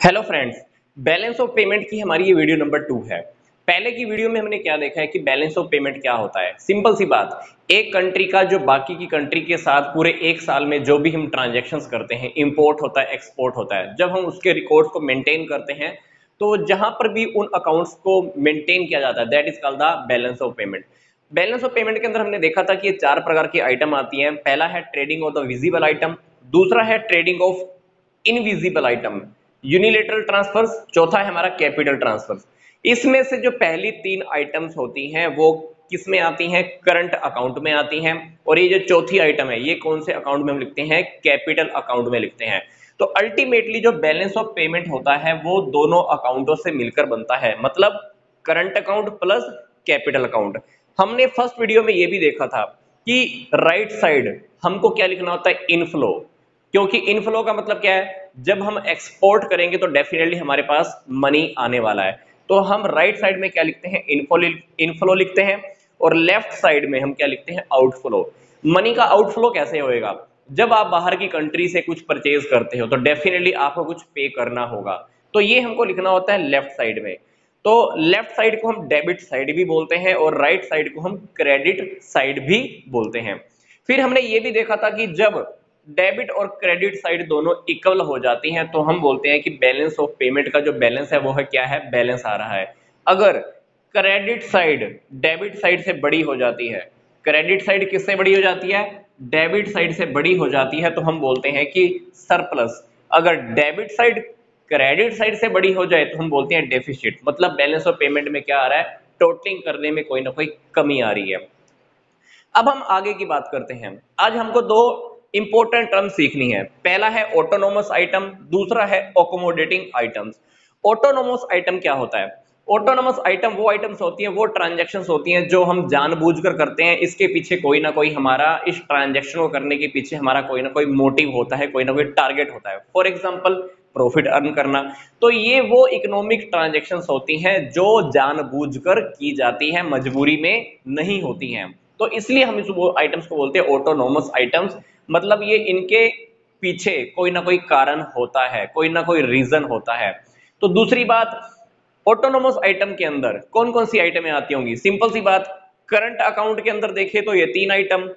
Hello friends. Balance of payment की हमारी ये वीडियो नंबर 2 है। पहले की वीडियो में हमने क्या देखा है कि बैलेंस ऑफ पेमेंट क्या होता है। सिंपल सी बात, एक कंट्री का जो बाकी की कंट्री के साथ पूरे एक साल में जो भी हम ट्रांजैक्शंस करते हैं, इंपोर्ट होता है, एक्सपोर्ट होता है, जब हम उसके रिकॉर्ड्स को मेंटेन करते हैं तो जहां पर भी उन अकाउंट्स को मेंटेन किया जाता है that is called the balance of payment. Balance of payment के अंदर हमने देखा था कि ये 4 प्रकार की आइटम आती हैं। पहला है trading of the visible item, दूसरा है trading of invisible item, unilateral transfers, चौथा है हमारा कैपिटल ट्रांसफर्स। इसमें से जो पहली 3 आइटम्स होती हैं वो किस में आती हैं? करंट अकाउंट में आती हैं। और ये जो चौथी आइटम है ये कौन से अकाउंट में हम लिखते हैं? कैपिटल अकाउंट में लिखते हैं। तो अल्टीमेटली जो बैलेंस ऑफ पेमेंट होता है वो दोनों अकाउंटों से मिलकर बनता है, मतलब current account plus capital account. हमने फर्स्ट वीडियो में ये भी देखा था कि राइट साइड हमको क्या लिखना होता है? इनफ्लो। क्योंकि इनफ्लो का मतलब क्या है? जब हम एक्सपोर्ट करेंगे तो डेफिनेटली हमारे पास मनी आने वाला है। तो हम राइट साइड में क्या लिखते हैं? इनफ्लो लिखते हैं। और लेफ्ट साइड में हम क्या लिखते हैं? आउटफ्लो। मनी का आउटफ्लो कैसे होएगा? जब आप बाहर की कंट्री से कुछ परचेज करते हो तो डेफिनेटली आपको कुछ पे करना होगा, तो ये हमको लिखना होता है लेफ्ट साइड में। तो लेफ्ट साइड को हम डेबिट साइड भी बोलते हैं और राइट साइड को हम क्रेडिट साइड भी बोलते हैं। फिर हमने ये भी देखा था कि जब डेबिट और क्रेडिट साइड दोनों इक्वल हो जाती हैं तो हम बोलते हैं कि बैलेंस ऑफ पेमेंट का जो बैलेंस है वो है क्या है? बैलेंस आ रहा है। अगर क्रेडिट साइड डेबिट साइड से बड़ी हो जाती है, क्रेडिट साइड किससे बड़ी हो जाती है? डेबिट साइड से बड़ी हो जाती है, तो हम बोलते हैं कि सरप्लस। अगर डेबिट साइड क्रेडिट साइड से बड़ी हो जाए तो हम बोलते हैं डेफिसिट, मतलब बैलेंस ऑफ पेमेंट में क्या आ रहा है? टोटलिंग करने में कोई ना कोई कमी आ रही है। अब हम आगे की बात करते हैं। आज हमको दो इंपॉर्टेंट टर्म सीखनी है। पहला है ऑटोनोमस आइटम, दूसरा है अकोमोडेटिंग आइटम्स। ऑटोनोमस आइटम क्या होता है? ऑटोनोमस आइटम वो आइटम्स होती हैं, वो ट्रांजैक्शंस होती हैं जो हम जानबूझकर करते हैं। इसके पीछे कोई ना कोई हमारा, इस ट्रांजैक्शन को करने के पीछे हमारा कोई ना कोई मोटिव होता है, कोई ना कोई टारगेट होता है। फॉर एग्जांपल प्रॉफिट अर्न करना। तो ये वो इकोनॉमिक ट्रांजैक्शंस होती हैं जो जानबूझकर की जाती हैं, मजबूरी में नहीं होती हैं। तो इसलिए हम इस वो आइटम्स को बोलते हैं ऑटोनोमस आइटम्स। मतलब ये इनके पीछे कोई ना कोई कारण होता है, कोई ना कोई रीजन होता है। तो दूसरी बात, ऑटोनोमस आइटम के अंदर कौन कौन सी आइटमें आती होंगी? सिंपल सी बात, करंट अकाउंट के अंदर देखें तो ये 3 आइटम,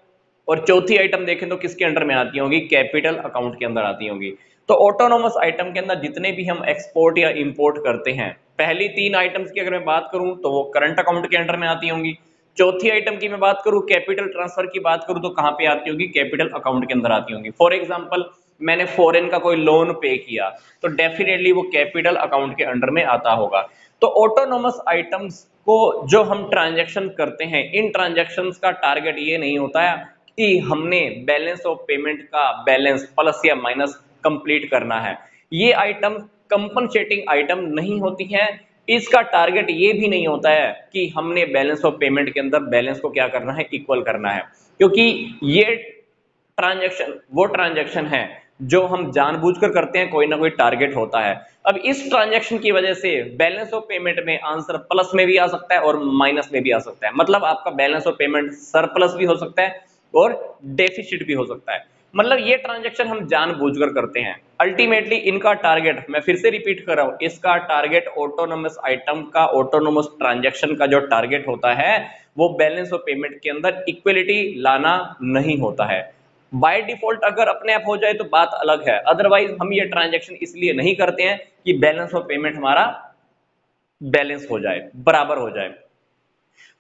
और चौथी आइटम देखें तो किसके अंडर में आती होंगी? कैपिटल अकाउंट के अंदर आती होंगी। तो ऑटोनोमस आइटम के अंदर जितने भी हम एक्सपोर्ट या इंपोर्ट करते हैं, पहली 3 आइटम्स की अगर मैं बात करूं तो वो करंट अकाउंट के अंडर में आती होंगी। चौथी आइटम की मैं बात करूं, कैपिटल ट्रांसफर की बात करूं, तो कहां पे आती होगी? कैपिटल अकाउंट के अंदर आती होंगी। फॉर एग्जांपल मैंने फॉरेन का कोई लोन पे किया तो डेफिनेटली वो कैपिटल अकाउंट के अंडर में आता होगा। तो ऑटोनोमस आइटम्स को जो हम ट्रांजैक्शन करते हैं, इन ट्रांजैक्शंस का टारगेट ये नहीं होता है कि हमने बैलेंस ऑफ पेमेंट का बैलेंस प्लस या माइनस कंप्लीट करना है। ये आइटम कंपनसेटिंग आइटम नहीं होती है। इसका टारगेट ये भी नहीं होता है कि हमने बैलेंस ऑफ पेमेंट के अंदर बैलेंस को क्या करना है? इक्वल करना है। क्योंकि ये ट्रांजैक्शन वो ट्रांजैक्शन है जो हम जानबूझकर करते हैं, कोई ना कोई टारगेट होता है। अब इस ट्रांजैक्शन की वजह से बैलेंस ऑफ पेमेंट में आंसर प्लस में भी आ सकता है और माइनस में भी आ सकता है। मतलब आपका बैलेंस ऑफ पेमेंट सरप्लस भी हो सकता है और डेफिसिट भी हो सकता है। मतलब ये ट्रांजैक्शन हम जानबूझकर करते हैं। अल्टीमेटली इनका टारगेट, मैं फिर से रिपीट कर रहा हूं, इसका टारगेट ऑटोनोमस आइटम का, ऑटोनोमस ट्रांजैक्शन का जो टारगेट होता है वो बैलेंस ऑफ पेमेंट के अंदर इक्वलिटी लाना नहीं होता है। बाय डिफॉल्ट अगर अपने आप हो जाए तो बात अलग है, अदरवाइज हम ये ट्रांजैक्शन इसलिए नहीं करते हैं कि बैलेंस ऑफ पेमेंट हमारा बैलेंस हो जाए, बराबर हो जाए।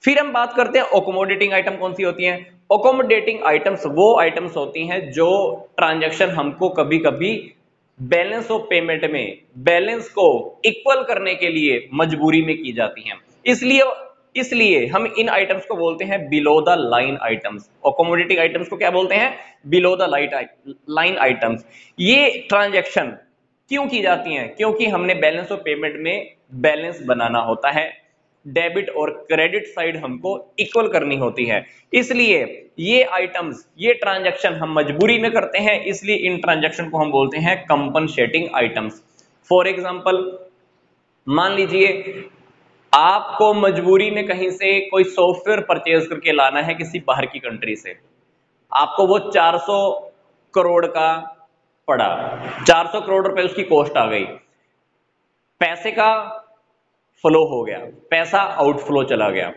फिर हम बात करते हैं अकोमोडेटिंग आइटम कौन सी होती हैं। अकोमोडेटिंग आइटम्स वो आइटम्स होती हैं जो ट्रांजैक्शन हमको कभी कभी बैलेंस ऑफ पेमेंट में बैलेंस को इक्वल करने के लिए मजबूरी में की जाती हैं। इसलिए इसलिए हम इन आइटम्स को बोलते हैं below the line items. Accommodating items को क्या बोलते हैं? Below the line items. ये ट्रांजैक्शन क्यों की जाती हैं? क्योंकि हमने बैलेंस ऑफ पेमेंट में बैलेंस बनाना होता है, डेबिट और क्रेडिट साइड हमको इक्वल करनी होती है। इसलिए ये आइटम्स, ये ट्रांजैक्शन हम मजबूरी में करते हैं, इसलिए इन ट्रांजैक्शन को हम बोलते हैं कंपनसेटिंग आइटम्स। फॉर एग्जांपल मान लीजिए आपको मजबूरी में कहीं से कोई सॉफ्टवेयर परचेज करके लाना है किसी बाहर की कंट्री से। आपको वो 400 करोड़ का पड़ा, 400 करोड़ रुपए उसकी कॉस्ट आ गई। पैसे का फ्लो हो गया, पैसा आउटफ्लो चला गया,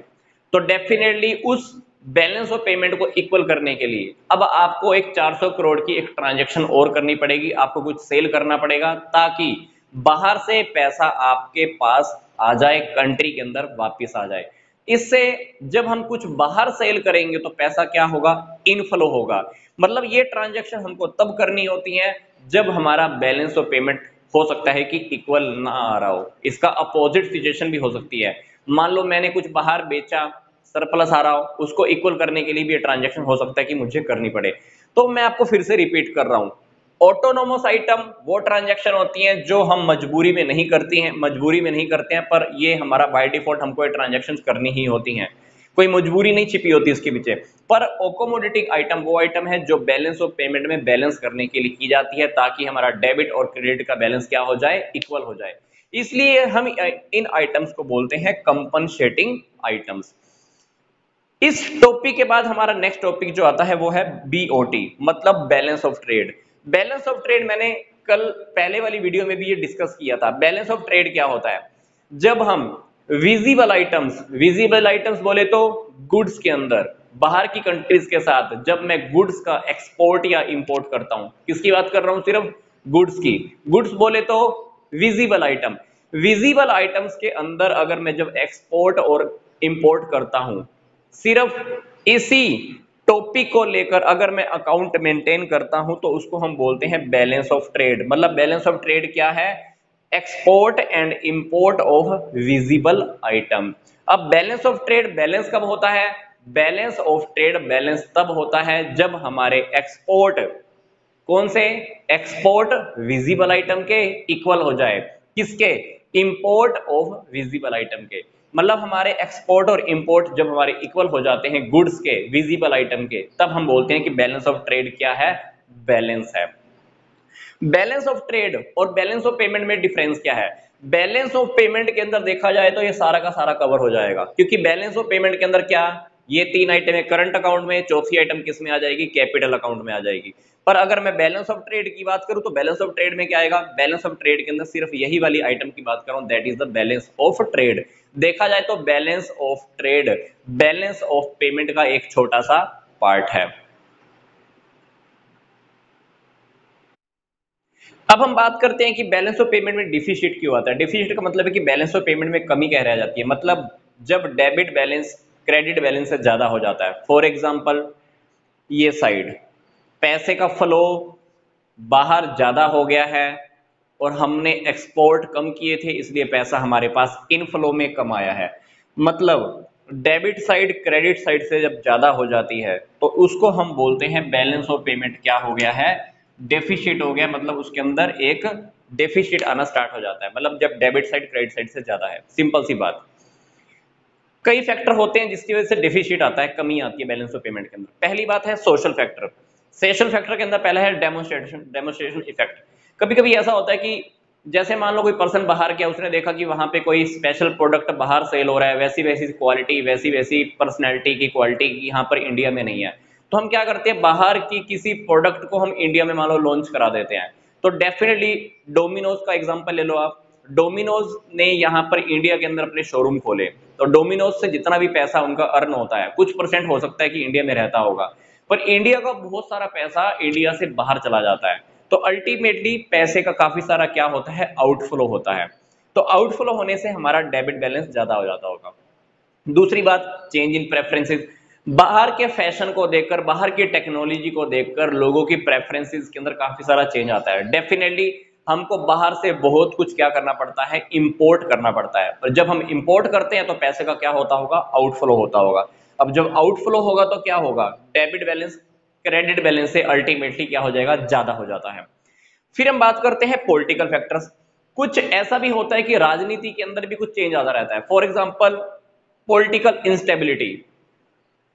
तो डेफिनेटली उस बैलेंस ऑफ पेमेंट को इक्वल करने के लिए अब आपको एक 400 करोड़ की एक ट्रांजैक्शन और करनी पड़ेगी, आपको कुछ सेल करना पड़ेगा ताकि बाहर से पैसा आपके पास आ जाए, कंट्री के अंदर वापस आ जाए। इससे जब हम कुछ बाहर सेल करेंगे तो पैसा क्या होगा, इनफ्लो होगा। मतलब ये ट्रांजैक्शन हमको तब करनी होती है जब हमारा बैलेंस ऑफ पेमेंट हो सकता है कि इक्वल ना आ रहा हो, इसका अपोजिट सिचुएशन भी हो सकती है। मान लो मैंने कुछ बाहर बेचा, सरप्लस आ रहा हो, उसको इक्वल करने के लिए भी ये ट्रांजैक्शन हो सकता है कि मुझे करनी पड़े। तो मैं आपको फिर से रिपीट कर रहा हूं, ऑटोनोमस आइटम वो ट्रांजैक्शन होती हैं जो हम मजबूरी में नहीं करती हैं, मजबूरी में नहीं करते हैं, पर ये हमारा बाय डिफॉल्ट हमको ये ट्रांजैक्शन करनी ही होती हैं, कोई मजबूरी नहीं छिपी होती इसके पीछे। पर अकोमोडेटिंग आइटम वो आइटम है जो बैलेंस ऑफ पेमेंट में बैलेंस करने के लिए की जाती है ताकि हमारा डेबिट और क्रेडिट का बैलेंस क्या हो जाए, इक्वल हो जाए। इसलिए हम इन आइटम्स को बोलते हैं कंपनसेटिंग आइटम्स। इस टॉपिक के बाद हमारा नेक्स्ट टॉपिक जो आता है वो है बीओटी, मतलब balance of trade. Balance of trade मैंने कल पहले वाली वीडियो में भी ये डिस्कस किया था। बैलेंस ऑफ ट्रेड क्या होता है, जब हम विजिबल आइटम्स बोले तो गुड्स के अंदर बाहर की कंट्रीज के साथ जब मैं गुड्स का एक्सपोर्ट या इंपोर्ट करता हूं, किसकी बात कर रहा हूं, सिर्फ गुड्स की। गुड्स बोले तो विजिबल आइटम, विजिबल आइटम्स के अंदर अगर मैं जब एक्सपोर्ट और इंपोर्ट करता हूं, सिर्फ इसी टॉपिक को लेकर अगर मैं अकाउंट मेंटेन करता हूं तो उसको हम बोलते हैं बैलेंस ऑफ ट्रेड। मतलब बैलेंस ऑफ ट्रेड क्या है, export and import of visible item. अब बैलेंस ऑफ ट्रेड बैलेंस कब होता है, बैलेंस ऑफ ट्रेड बैलेंस तब होता है जब हमारे एक्सपोर्ट, कौन से एक्सपोर्ट, विजिबल आइटम के इक्वल हो जाए, किसके, इंपोर्ट ऑफ विजिबल आइटम के। मतलब हमारे एक्सपोर्ट और इंपोर्ट जब हमारे इक्वल हो जाते हैं गुड्स के, विजिबल आइटम के, तब हम बोलते हैं कि बैलेंस ऑफ ट्रेड क्या है, बैलेंस है। बैलेंस ऑफ ट्रेड और बैलेंस ऑफ पेमेंट में डिफरेंस क्या है, बैलेंस ऑफ पेमेंट के अंदर देखा जाए तो ये सारा का सारा कवर हो जाएगा, क्योंकि बैलेंस ऑफ पेमेंट के अंदर क्या, ये 3 आइटम है करंट अकाउंट में, चौथी आइटम किस में आ जाएगी, कैपिटल अकाउंट में आ जाएगी। पर अगर मैं बैलेंस ऑफ ट्रेड की बात करूं तो बैलेंस ऑफ ट्रेड में क्या आएगा, बैलेंस ऑफ ट्रेड के अंदर सिर्फ यही वाली आइटम की बात कर रहा हूं, that is the balance of trade. देखा जाए तो balance of trade balance of payment का एक छोटा सा पार्ट है। अब हम बात करते हैं कि बैलेंस ऑफ पेमेंट में डिफिसिट क्यों आता है। डिफिसिट का मतलब है कि बैलेंस ऑफ पेमेंट में कमी कह रह जाती है, मतलब जब डेबिट बैलेंस क्रेडिट बैलेंस से ज्यादा हो जाता है। फॉर एग्जांपल ये साइड पैसे का फ्लो बाहर ज्यादा हो गया है और हमने एक्सपोर्ट कम किए थे, इसलिए पैसा हमारे पास इनफ्लो में कम आया है। मतलब डेबिट साइड क्रेडिट साइड से जब ज्यादा हो जाती है तो उसको हम बोलते हैं बैलेंस ऑफ पेमेंट क्या हो गया है, डेफिसिट हो गया। मतलब उसके अंदर एक डेफिसिट आना स्टार्ट हो जाता है, मतलब जब डेबिट साइड क्रेडिट साइड से ज्यादा है। सिंपल सी बात, कई फैक्टर होते हैं जिसकी वजह से डेफिसिट आता है, कमी आती है बैलेंस ऑफ पेमेंट के अंदर। पहली बात है सोशल फैक्टर। सोशल फैक्टर के अंदर पहला है डेमोन्स्ट्रेशन इफेक्ट। कभी कभी ऐसा होता है कि जैसे मान लो कोई पर्सन बाहर गया, उसने देखा कि वहां पे कोई स्पेशल प्रोडक्ट बाहर सेल हो रहा है, वैसी वैसी क्वालिटी, वैसी वैसी पर्सनैलिटी की क्वालिटी की यहाँ पर इंडिया में नहीं है, तो हम क्या करते हैं, बाहर की किसी प्रोडक्ट को हम इंडिया में मान लो लॉन्च करा देते हैं। तो डेफिनेटली डोमिनोज का एग्जांपल ले लो आप, डोमिनोज ने यहाँ पर इंडिया के अंदर अपने शोरूम खोले, तो डोमिनोज से जितना भी पैसा उनका अर्न होता है, कुछ परसेंट हो सकता है कि इंडिया में रहता होगा, पर इंडिया का बहुत सारा पैसा इंडिया से बाहर चला जाता है। तो अल्टीमेटली पैसे का काफी सारा क्या होता है, आउटफ्लो होता है। तो आउटफ्लो होने से हमारा डेबिट बैलेंस ज्यादा हो जाता होगा। दूसरी बात, चेंज इन प्रेफरेंसेस। बाहर के फैशन को देखकर, बाहर की टेक्नोलॉजी को देखकर लोगों की प्रेफरेंसेस के अंदर काफी सारा चेंज आता है। डेफिनेटली हमको बाहर से बहुत कुछ क्या करना पड़ता है, इंपोर्ट करना पड़ता है। और जब हम इंपोर्ट करते हैं तो पैसे का क्या होता होगा, आउटफ्लो होता होगा। अब जब आउटफ्लो होगा तो क्या होगा, डेबिट बैलेंस क्रेडिट बैलेंस से अल्टीमेटली क्या हो जाएगा, ज्यादा हो जाता है। फिर हम बात करते हैं पॉलिटिकल फैक्टर्स। कुछ ऐसा भी होता है कि राजनीति के अंदर भी कुछ चेंज आता रहता है। फॉर एग्जांपल पॉलिटिकल इंस्टेबिलिटी,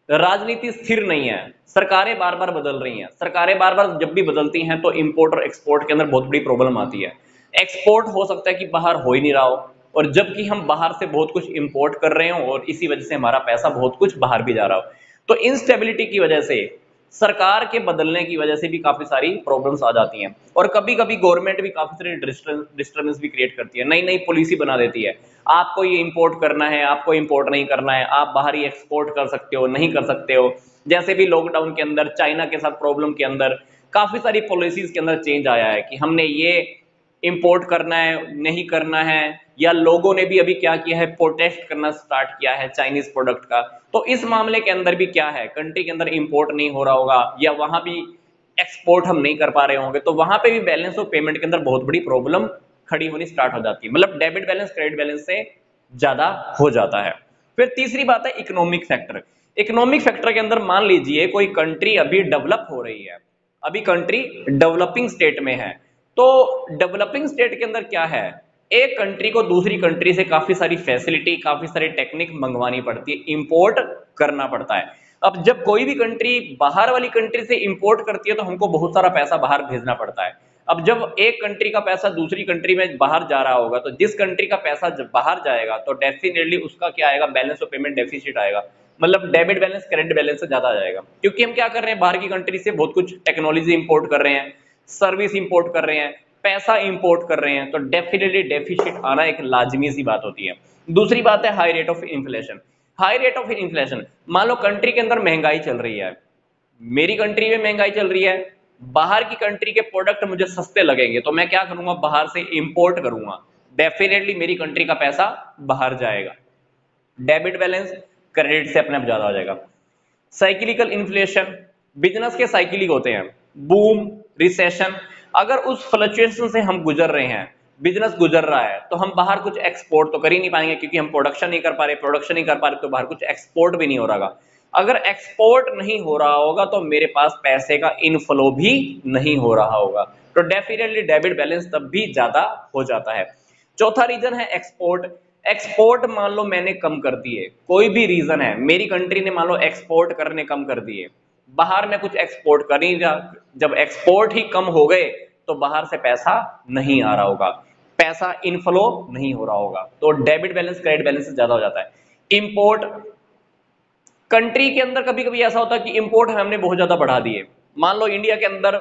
राजनीति स्थिर नहीं है, सरकारें बार बार बदल रही हैं। सरकारें बार बार जब भी बदलती हैं तो इंपोर्ट और एक्सपोर्ट के अंदर बहुत बड़ी प्रॉब्लम आती है। एक्सपोर्ट हो सकता है कि बाहर हो ही नहीं रहा हो, और जबकि हम बाहर से बहुत कुछ इंपोर्ट कर रहे हो और इसी वजह से हमारा पैसा बहुत कुछ बाहर भी जा रहा हो। तो इंस्टेबिलिटी की वजह से सरकार के बदलने की वजह से भी काफी सारी प्रॉब्लम्स आ जाती हैं, और कभी कभी गवर्नमेंट भी काफी सारी डिस्टर्बेंस भी क्रिएट करती है, नई नई पॉलिसी बना देती है, आपको ये इंपोर्ट करना है, आपको इंपोर्ट नहीं करना है, आप बाहर ही एक्सपोर्ट कर सकते हो, नहीं कर सकते हो। जैसे भी लॉकडाउन के अंदर चाइना के साथ प्रॉब्लम के अंदर काफी सारी पॉलिसीज के अंदर चेंज आया है कि हमने ये इंपोर्ट करना है, नहीं करना है, या लोगों ने भी अभी क्या किया है, प्रोटेस्ट करना स्टार्ट किया है चाइनीज प्रोडक्ट का। तो इस मामले के अंदर भी क्या है, कंट्री के अंदर इंपोर्ट नहीं हो रहा होगा या वहां भी एक्सपोर्ट हम नहीं कर पा रहे होंगे, तो वहां पे भी बैलेंस ऑफ पेमेंट के अंदर बहुत बड़ी प्रॉब्लम खड़ी होनी स्टार्ट हो जाती है, मतलब डेबिट बैलेंस क्रेडिट बैलेंस से ज्यादा हो जाता है। फिर तीसरी बात है इकोनॉमिक फैक्टर। इकोनॉमिक फैक्टर के अंदर मान लीजिए कोई कंट्री अभी डेवलप हो रही है, अभी कंट्री डेवलपिंग स्टेट में है, तो डेवलपिंग स्टेट के अंदर क्या है, एक कंट्री को दूसरी कंट्री से काफी सारी फैसिलिटी, काफी सारी टेक्निक मंगवानी पड़ती है, इंपोर्ट करना पड़ता है। अब जब कोई भी कंट्री बाहर वाली कंट्री से इंपोर्ट करती है तो हमको बहुत सारा पैसा बाहर भेजना पड़ता है। अब जब एक कंट्री का पैसा दूसरी कंट्री में बाहर जा रहा होगा, तो जिस कंट्री का पैसा जब बाहर जाएगा तो डेफिनेटली उसका क्या आएगा, बैलेंस ऑफ पेमेंट डेफिसिट आएगा, मतलब डेबिट बैलेंस क्रेडिट बैलेंस से ज्यादा आ जाएगा, क्योंकि हम क्या कर रहे हैं, बाहर की कंट्री से बहुत कुछ टेक्नोलॉजी इंपोर्ट कर रहे हैं, सर्विस इंपोर्ट कर रहे हैं, पैसा इंपोर्ट कर रहे हैं, तो डेफिनेटली डेफिसिट आना एक लाजमी सी बात होती है। दूसरी बात है high rate of inflation. High rate of inflation, मान लो कंट्री के अंदर महंगाई चल रही है, मेरी कंट्री में महंगाई चल रही है, बाहर की कंट्री के प्रोडक्ट मुझे सस्ते लगेंगे, तो मैं क्या करूंगा, बाहर से इंपोर्ट करूंगा, डेफिनेटली मेरी कंट्री का पैसा बाहर जाएगा, डेबिट बैलेंस क्रेडिट से अपने आप ज्यादा हो जाएगा। साइक्लिकल इन्फ्लेशन, बिजनेस के साइक्लिक होते हैं, बूम, रिसेशन, अगर उस फ्लक्चुएशन से हम गुजर रहे हैं, बिजनेस गुजर रहा है, तो हम बाहर कुछ एक्सपोर्ट तो कर ही नहीं पाएंगे, क्योंकि हम प्रोडक्शन नहीं कर पा रहे, प्रोडक्शन नहीं कर पा रहे तो बाहर कुछ एक्सपोर्ट भी नहीं हो रहा। अगर एक्सपोर्ट नहीं हो रहा होगा तो मेरे पास पैसे का इनफ्लो भी नहीं हो रहा होगा, तो डेफिनेटली डेबिट बैलेंस तब भी ज्यादा हो जाता है। चौथा रीजन है एक्सपोर्ट। एक्सपोर्ट मान लो मैंने कम कर दिए, कोई भी रीजन है, मेरी कंट्री ने मान लो एक्सपोर्ट करने कम कर दिए, बाहर में कुछ एक्सपोर्ट कर नहीं रहा, जब एक्सपोर्ट ही कम हो गए तो बाहर से पैसा नहीं आ रहा होगा, पैसा इनफ्लो नहीं हो रहा होगा, तो डेबिट बैलेंस क्रेडिट बैलेंस से ज्यादा हो जाता है। इंपोर्ट, कंट्री के अंदर कभी कभी ऐसा होता है कि इंपोर्ट हमने बहुत ज्यादा बढ़ा दिए, मान लो इंडिया के अंदर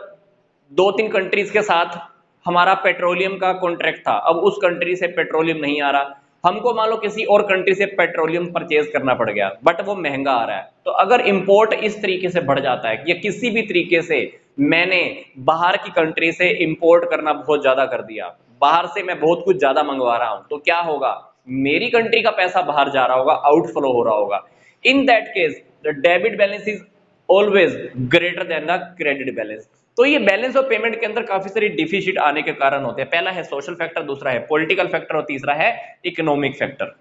दो तीन कंट्रीज के साथ हमारा पेट्रोलियम का कॉन्ट्रैक्ट था, अब उस कंट्री से पेट्रोलियम नहीं आ रहा, हमको मान लो किसी और कंट्री से पेट्रोलियम परचेज करना पड़ गया, बट वो महंगा आ रहा है, तो अगर इंपोर्ट इस तरीके से बढ़ जाता है या किसी भी तरीके से मैंने बाहर की कंट्री से इंपोर्ट करना बहुत ज्यादा कर दिया, बाहर से मैं बहुत कुछ ज्यादा मंगवा रहा हूं, तो क्या होगा, मेरी कंट्री का पैसा बाहर जा रहा होगा, आउटफ्लो हो रहा होगा। In that case the debit balance is always greater than the credit balance. तो ये बैलेंस ऑफ पेमेंट के अंदर काफी सारी डिफिसिट आने के कारण होते हैं, पहला है सोशल फैक्टर, दूसरा है पॉलिटिकल फैक्टर और तीसरा है इकोनॉमिक फैक्टर।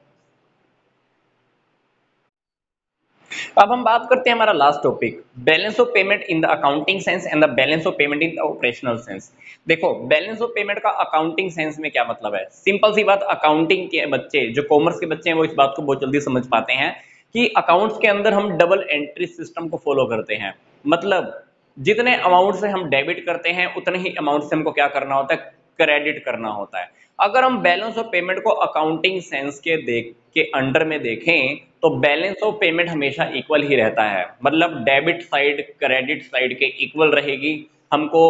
अब हम बात करते हैं हमारा last topic, balance of payment in the accounting sense and the balance of payment in the operational sense. देखो बैलेंस ऑफ पेमेंट का अकाउंटिंग सेंस में क्या मतलब है, सिंपल सी बात, अकाउंटिंग के बच्चे जो कॉमर्स के बच्चे हैं वो इस बात को बहुत जल्दी समझ पाते हैं कि अकाउंट्स के अंदर हम डबल एंट्री सिस्टम को फॉलो करते हैं, मतलब जितने अमाउंट से हम डेबिट करते हैं उतने ही अमाउंट से हमको क्या करना होता है, क्रेडिट करना होता है। अगर हम बैलेंस ऑफ पेमेंट को अकाउंटिंग सेंस के अंडर में देखें तो बैलेंस ऑफ पेमेंट हमेशा इक्वल ही रहता है, मतलब डेबिट साइड क्रेडिट साइड के इक्वल रहेगी, हमको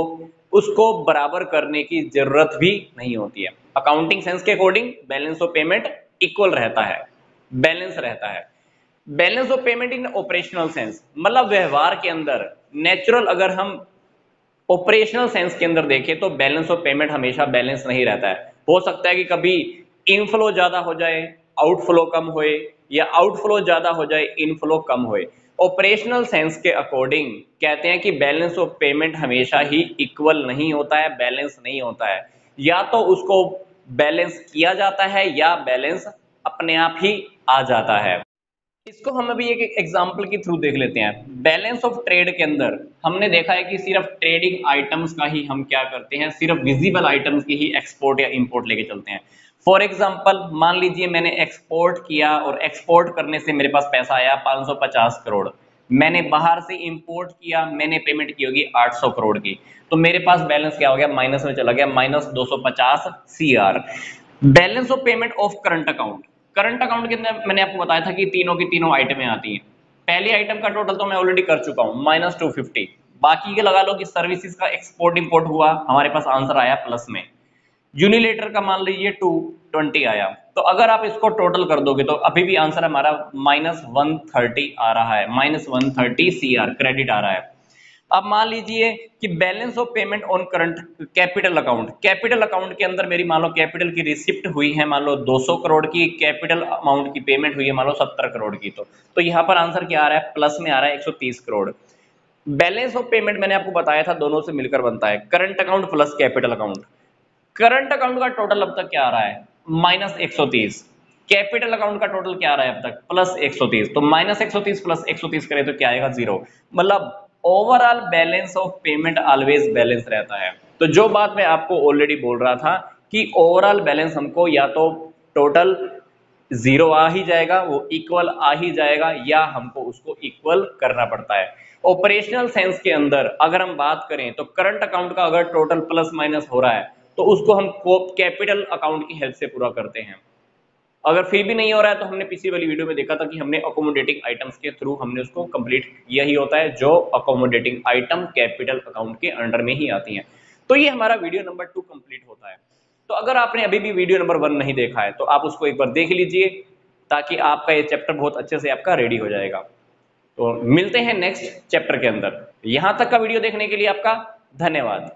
उसको बराबर करने की जरूरत भी नहीं होती है। अकाउंटिंग सेंस के according balance of payment equal रहता है, बैलेंस रहता है। Balance of payment in operational sense, मतलब व्यवहार के अंदर नेचुरल, अगर हम ऑपरेशनल सेंस के अंदर देखें तो बैलेंस ऑफ पेमेंट हमेशा बैलेंस नहीं रहता है, हो सकता है कि कभी इनफ्लो ज्यादा हो जाए, आउटफ्लो कम होए, या आउटफ्लो ज्यादा हो जाए, इनफ्लो कम होए। ऑपरेशनल सेंस के अकॉर्डिंग कहते हैं कि बैलेंस ऑफ पेमेंट हमेशा ही इक्वल नहीं होता है, बैलेंस नहीं होता है, या तो उसको बैलेंस किया जाता है या बैलेंस अपने आप ही आ जाता है। इसको हम अभी एक एग्जांपल के थ्रू देख लेते हैं। बैलेंस ऑफ ट्रेड के अंदर हमने देखा है कि सिर्फ ट्रेडिंग आइटम्स का ही हम क्या करते हैं, सिर्फ विजिबल आइटम्स की ही एक्सपोर्ट या इंपोर्ट लेके चलते हैं। फॉर एग्जांपल मान लीजिए मैंने एक्सपोर्ट किया और एक्सपोर्ट करने से मेरे पास पैसा आया 550 करोड़, मैंने बाहर से इंपोर्ट किया, मैंने पेमेंट की होगी 800 करोड़ की, तो मेरे पास बैलेंस क्या हो गया, माइनस में चला गया, minus 250 CR। Balance of payment of current account, current account के अंदर मैंने आपको बताया था कि तीनों की तीनों आइटमें आती हैं, पहली आइटम का टोटल तो मैं ऑलरेडी कर चुका हूं -250, बाकी के लगा लो कि सर्विसेज का एक्सपोर्ट इंपोर्ट हुआ, हमारे पास आंसर आया प्लस में। यूनिलेटर का मान लीजिए 220 आया, तो अगर आप इसको टोटल कर दोगे तो अभी भी आंसर हमारा -130 आ रहा है, -130 CR क्रेडिट आ रहा है। अब मान लीजिए कि balance of payment on current capital account, capital account के अंदर मेरी मान लो कैपिटल की रिसिप्ट हुई है मान लो 200 करोड़ की, कैपिटल अमाउंट की पेमेंट हुई है मान लो 70 करोड़ की, तो यहाँ पर आंसर क्या आ रहा है, प्लस में आ रहा है 130 करोड़। बैलेंस ऑफ पेमेंट मैंने आपको बताया था दोनों से मिलकर बनता है current account plus capital account. Current account का टोटल अब तक क्या आ रहा है, -130। कैपिटल अकाउंट का टोटल क्या आ रहा है अब तक, +130। तो -130 प्लस 130 करें तो क्या आएगा, 0। मतलब overall balance of payment always balance रहता है। तो जो बात मैं आपको ऑलरेडी बोल रहा था कि ओवरऑल बैलेंस हमको या तो टोटल 0 आ ही जाएगा, वो इक्वल आ ही जाएगा, या हमको उसको इक्वल करना पड़ता है। ऑपरेशनल सेंस के अंदर अगर हम बात करें तो करंट अकाउंट का अगर टोटल प्लस माइनस हो रहा है तो उसको हम कैपिटल अकाउंट की हेल्प से पूरा करते हैं। अगर फिर भी नहीं हो रहा है तो हमने पिछली वाली वीडियो में देखा था कि हमने अकोमोडेटिंग आइटम्स के थ्रू हमने उसको कंप्लीट, यही होता है जो अकोमोडेटिंग आइटम कैपिटल अकाउंट के अंडर में ही आती हैं। तो ये हमारा वीडियो नंबर 2 कंप्लीट होता है। तो अगर आपने अभी भी वीडियो नंबर 1 नहीं देखा है तो आप उसको एक बार देख लीजिए, ताकि आपका ये चैप्टर बहुत अच्छे से आपका रेडी हो जाएगा। तो मिलते हैं नेक्स्ट चैप्टर के अंदर। यहां तक का वीडियो देखने के लिए आपका धन्यवाद।